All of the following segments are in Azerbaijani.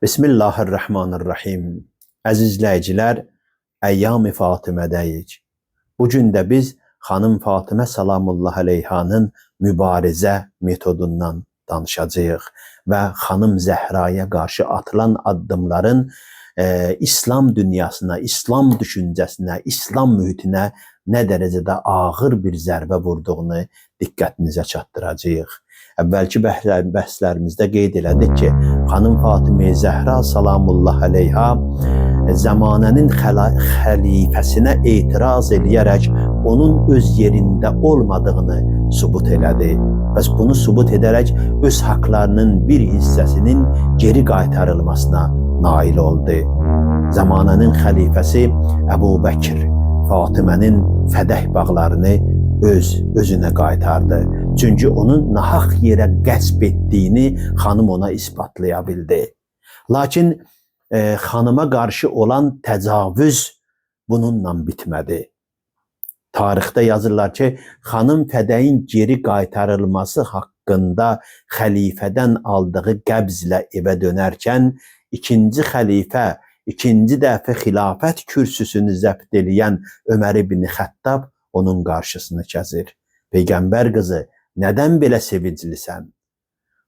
Bismillahirrahmanirrahim. Əziz izləyicilər, Əyyam-ı Fatimədəyik. Bugün də biz xanım Fatimə salamullah əleyhanın mübarizə metodundan danışacağıq və xanım Zəhraya qarşı atılan addımların İslam dünyasına, İslam düşüncəsinə, İslam mühitinə nə dərəcədə ağır bir zərbə vurduğunu diqqətinizə çatdıracağıq. Əvvəlki bəhslərimizdə qeyd elədik ki, xanım Fatimə Zəhra salamullah əleyha zamanənin xəlifəsinə etiraz eləyərək onun öz yerində olmadığını sübut elədi. Bəs bunu sübut edərək öz haqlarının bir hissəsinin geri qaytarılmasına nail oldu. Zamanənin xəlifəsi Əbu Bəkir Fatimənin fədəh bağlarını özünə qaytardı. Çünki onun nahaq yerə qəsb etdiyini xanım ona ispatlaya bildi. Lakin xanıma qarşı olan təcavüz bununla bitmədi. Tarixdə yazırlar ki, xanım fədəyin geri qaytarılması haqqında xəlifədən aldığı qəbzlə evə dönərkən, ikinci xəlifə, ikinci dəfə xilafət kürsüsünü zəbt eləyən Ömər ibn Xəttab onun qarşısını kəsir. Peyğəmbər qızı, nədən belə sevinclisən?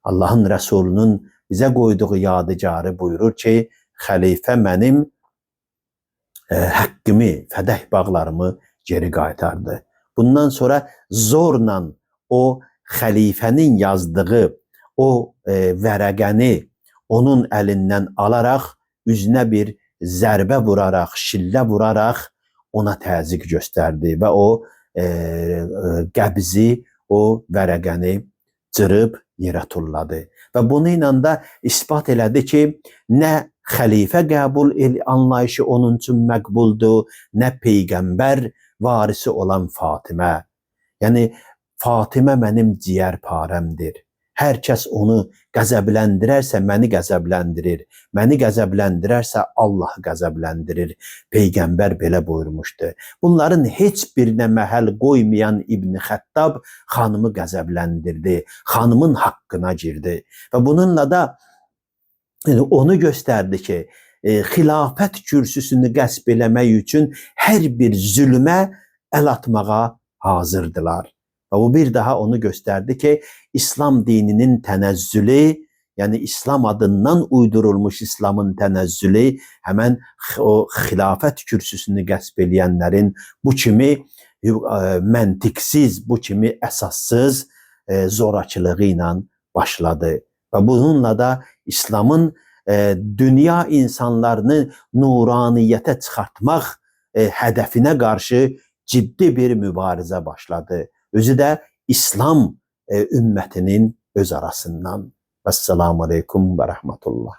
Allahın Rəsulunun bizə qoyduğu yadigarı buyurur ki, xəlifə mənim haqqımı, fədəh bağlarımı geri qaytardı. Bundan sonra zorla o xəlifənin yazdığı o vərəqəni onun əlindən alaraq, üzünə bir zərbə vuraraq, şillə vuraraq ona təzyiq göstərdi və o qəbzi, o vərəqəni cırıb yerə tulladı. Və bununla da ispat elədi ki, nə xəlifə qəbul anlayışı onun üçün məqbuldur, nə Peyğəmbər varisi olan Fatimə. Yəni, Fatimə mənim ciyərparəmdir. Hər kəs onu qəzəbləndirərsə, məni qəzəbləndirir. Məni qəzəbləndirərsə, Allah qəzəbləndirir. Peyğəmbər belə buyurmuşdu. Bunların heç birinə məhəl qoymayan İbn Xəttab xanımı qəzəbləndirdi. Xanımın haqqına girdi. Və bununla da onu göstərdi ki, xilafət kürsüsünü qəsb eləmək üçün hər bir zülmə əl atmağa hazırdılar. Və bu bir daha onu göstərdi ki, İslam dininin tənəzzülü, yəni İslam adından uydurulmuş İslamın tənəzzülü həmən o xilafət kürsüsünü qəsb eləyənlərin bu kimi məntiqsiz, bu kimi əsassız zorakılığı ilə başladı. Və bununla da İslamın dünya insanlarını nuraniyyətə çıxartmaq hədəfinə qarşı ciddi bir mübarizə başladı. Özü də İslam ümmətinin öz arasından. Vəssalamu aleykum və rəhmətullah.